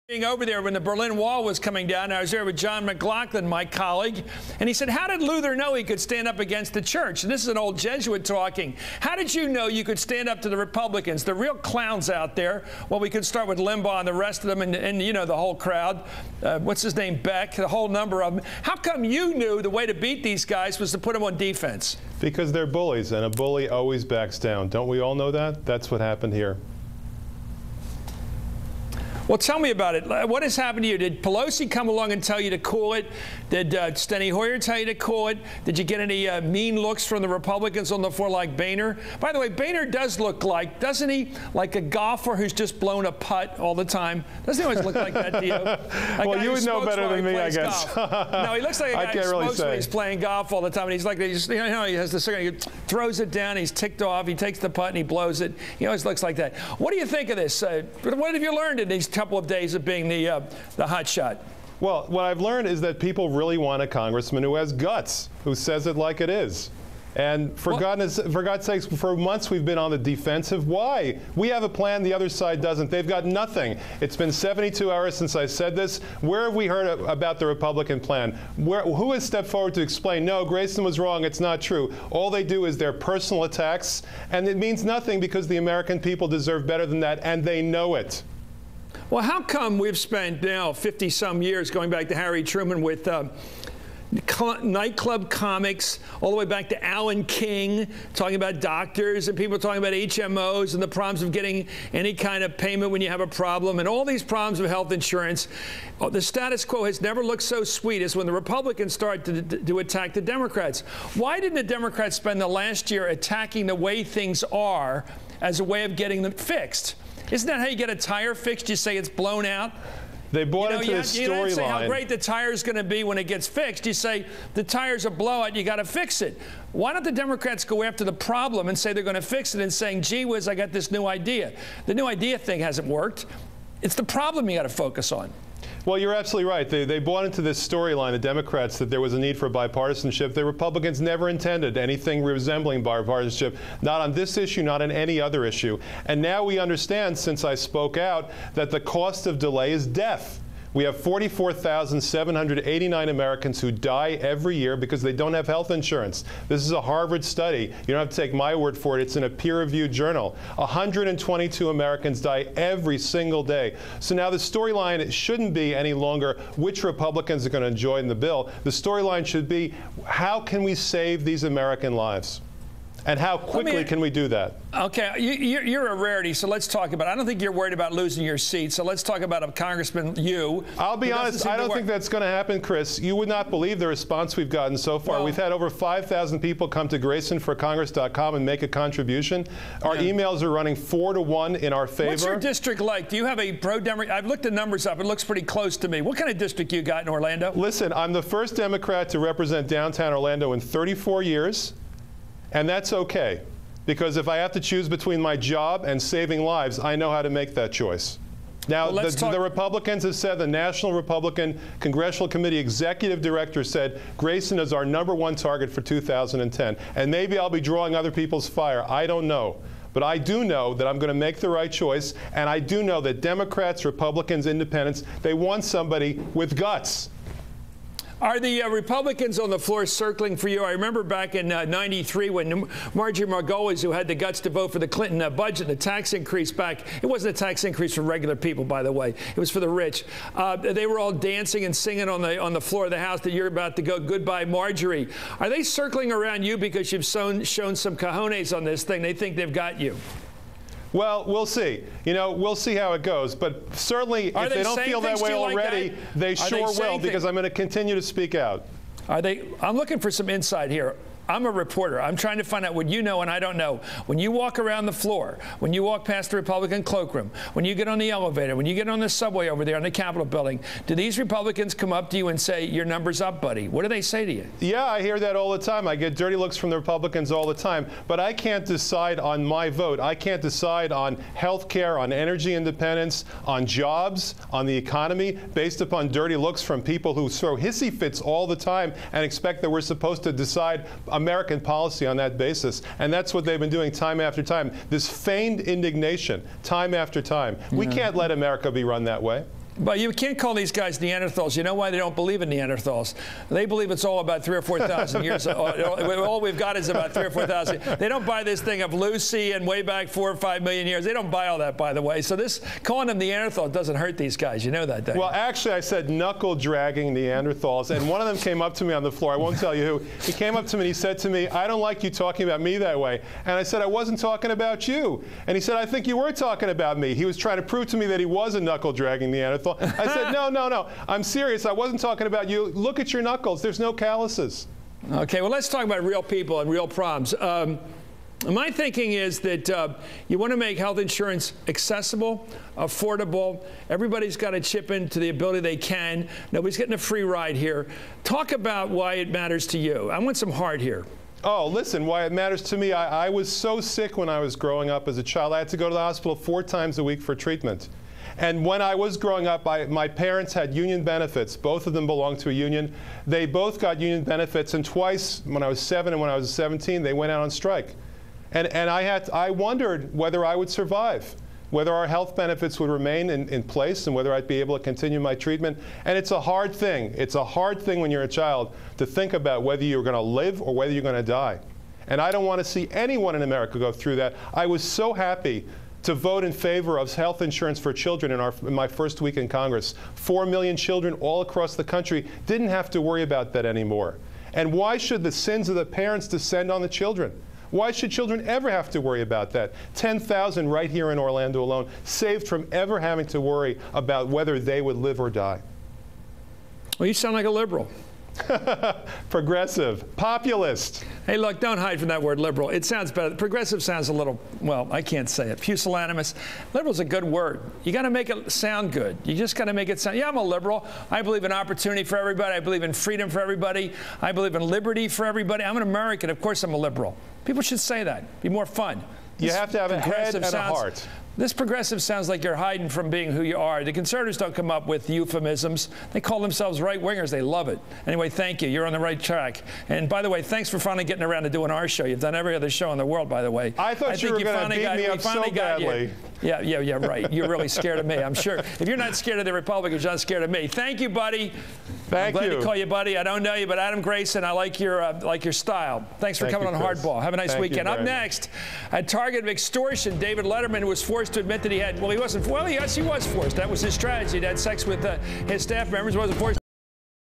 Being over there when the Berlin Wall was coming down, I was there with John McLaughlin, my colleague, and he said, how did Luther know he could stand up against the church? And this is an old Jesuit talking. How did you know you could stand up to the Republicans, the real clowns out there? Well, we could start with Limbaugh and the rest of them and you know, the whole crowd. What's his name? Beck, the whole number of them. How come you knew the way to beat these guys was to put them on defense? Because they're bullies, and a bully always backs down. Don't we all know that? That's what happened here. Well, tell me about it. What has happened to you? Did Pelosi come along and tell you to cool it? Did Steny Hoyer tell you to cool it? Did you get any mean looks from the Republicans on the floor like Boehner? By the way, Boehner does look like, doesn't he, like a golfer who's just blown a putt all the time? Doesn't he always look like that to you? Well, you would know better than me, I guess. No, he looks like a guy who smokes when he's playing golf all the time. And he's like, you know, he has the cigarette, he throws it down, he's ticked off, he takes the putt and he blows it. He always looks like that. What do you think of this? What have you learned in these couple of days of being the hot shot? Well, what I've learned is that people really want a congressman who has guts, who says it like it is. And for God's sakes, for months we've been on the defensive. Why? We have a plan, the other side doesn't. They've got nothing. It's been 72 hours since I said this. Where have we heard about the Republican plan? Who has stepped forward to explain, no, Grayson was wrong, it's not true? All they do is their personal attacks, and it means nothing because the American people deserve better than that, and they know it. Well, how come we've spent now 50-some years going back to Harry Truman with nightclub comics, all the way back to Alan King, talking about doctors and people talking about HMOs and the problems of getting any kind of payment when you have a problem and all these problems of health insurance. The status quo has never looked so sweet as when the Republicans started to attack the Democrats. Why didn't the Democrats spend the last year attacking the way things are as a way of getting them fixed? Isn't that how you get a tire fixed? You say it's blown out? They bought into the storyline. You don't say how great the tire's going to be when it gets fixed. You say the tire's a blowout, you got to fix it. Why don't the Democrats go after the problem and say they're going to fix it and saying, gee whiz, I got this new idea. The new idea thing hasn't worked. It's the problem you got to focus on. Well, you're absolutely right. They bought into this storyline, the Democrats, that there was a need for bipartisanship. The Republicans never intended anything resembling bipartisanship, not on this issue, not on any other issue. And now we understand, since I spoke out, that the cost of delay is death. We have 44,789 Americans who die every year because they don't have health insurance. This is a Harvard study. You don't have to take my word for it. It's in a peer-reviewed journal. 122 Americans die every single day. So now the storyline shouldn't be any longer which Republicans are going to join the bill. The storyline should be, how can we save these American lives? And how quickly can we do that? Okay, you're a rarity, so let's talk about it. I don't think you're worried about losing your seat, so let's talk about a Congressman, you. I'll be honest, I don't think that's going to happen, Chris. You would not believe the response we've gotten so far. Well, we've had over 5,000 people come to GraysonForCongress.com and make a contribution. Our emails are running 4-to-1 in our favor. What's your district like? Do you have a pro-Democrat? I've looked the numbers up. It looks pretty close to me. What kind of district you got in Orlando? Listen, I'm the first Democrat to represent downtown Orlando in 34 years. And that's okay, because if I have to choose between my job and saving lives, I know how to make that choice. Now, the Republicans have said, the National Republican Congressional Committee Executive Director said, Grayson is our #1 target for 2010. And maybe I'll be drawing other people's fire. I don't know. But I do know that I'm going to make the right choice, and I do know that Democrats, Republicans, Independents, they want somebody with guts. Are the Republicans on the floor circling for you? I remember back in '93 when Marjorie Margolis, who had the guts to vote for the Clinton budget, the tax increase back. It wasn't a tax increase for regular people, by the way. It was for the rich. They were all dancing and singing on the floor of the House that you're about to go goodbye, Marjorie. Are they circling around you because you've shown some cojones on this thing? They think they've got you. Well, we'll see. You know, we'll see how it goes. But certainly, if they don't feel that way already, they sure will, because I'm going to continue to speak out. I'm looking for some insight here. I'm a reporter. I'm trying to find out what you know and I don't know. When you walk around the floor, when you walk past the Republican cloakroom, when you get on the elevator, when you get on the subway over there in the Capitol building, do these Republicans come up to you and say, your number's up, buddy? What do they say to you? Yeah, I hear that all the time. I get dirty looks from the Republicans all the time. But I can't decide on my vote. I can't decide on health care, on energy independence, on jobs, on the economy, based upon dirty looks from people who throw hissy fits all the time and expect that we're supposed to decide American policy on that basis. And that's what they've been doing time after time. This feigned indignation, time after time. We can't let America be run that way. But you can't call these guys Neanderthals. You know why they don't believe in Neanderthals? They believe it's all about 3,000 or 4,000 years. All we've got is about 3,000 or 4,000. They don't buy this thing of Lucy and way back 4 or 5 million years. They don't buy all that, by the way. So this calling them Neanderthal doesn't hurt these guys. You know that, don't you? Well, actually, I said knuckle-dragging Neanderthals, and one of them came up to me on the floor. I won't tell you who. He came up to me and he said to me, "I don't like you talking about me that way." And I said, "I wasn't talking about you." And he said, "I think you were talking about me." He was trying to prove to me that he was a knuckle-dragging Neanderthal. I said, "No, no, no. I'm serious. I wasn't talking about you. Look at your knuckles. There's no calluses." Okay, well, let's talk about real people and real problems. My thinking is that you want to make health insurance accessible, affordable. Everybody's got to chip in to the ability they can. Nobody's getting a free ride here. Talk about why it matters to you. I want some heart here. Oh, listen, why it matters to me. I was so sick when I was growing up as a child. I had to go to the hospital 4 times a week for treatment. And when I was growing up, my parents had union benefits. Both of them belonged to a union. They both got union benefits, and twice, when I was 7 and when I was 17, they went out on strike. And I wondered whether I would survive, whether our health benefits would remain in place, and whether I'd be able to continue my treatment. And it's a hard thing. It's a hard thing when you're a child to think about whether you're going to live or whether you're going to die. And I don't want to see anyone in America go through that. I was so happy to vote in favor of health insurance for children in my first week in Congress. 4 million children all across the country didn't have to worry about that anymore. And why should the sins of the parents descend on the children? Why should children ever have to worry about that? 10,000 right here in Orlando alone, saved from ever having to worry about whether they would live or die. Well, you sound like a liberal. Progressive, populist. Hey, look, don't hide from that word liberal. It sounds better. Progressive sounds a little, well, I can't say it. Pusillanimous. Liberal's a good word. You got to make it sound good. You just got to make it sound, yeah, I'm a liberal. I believe in opportunity for everybody. I believe in freedom for everybody. I believe in liberty for everybody. I'm an American. Of course I'm a liberal. People should say that. Be more fun. You have to have a head and a heart. This progressive sounds like you're hiding from being who you are. The conservatives don't come up with euphemisms. They call themselves right-wingers. They love it. Anyway, thank you. You're on the right track. And by the way, thanks for finally getting around to doing our show. You've done every other show in the world, by the way. I thought you were going to beat me up so badly. Yeah, right. You're really scared of me, I'm sure. If you're not scared of the Republicans, you're not scared of me. Thank you, buddy. Thank you. I'm glad to call you buddy. I don't know you, but Adam Grayson, I like your style. Thanks for coming on Hardball. Have a nice weekend. Up next, a target of extortion, David Letterman was forced to admit that he had, well, he wasn't, well, yes, he was forced. That was his strategy. He had sex with his staff members. Wasn't forced.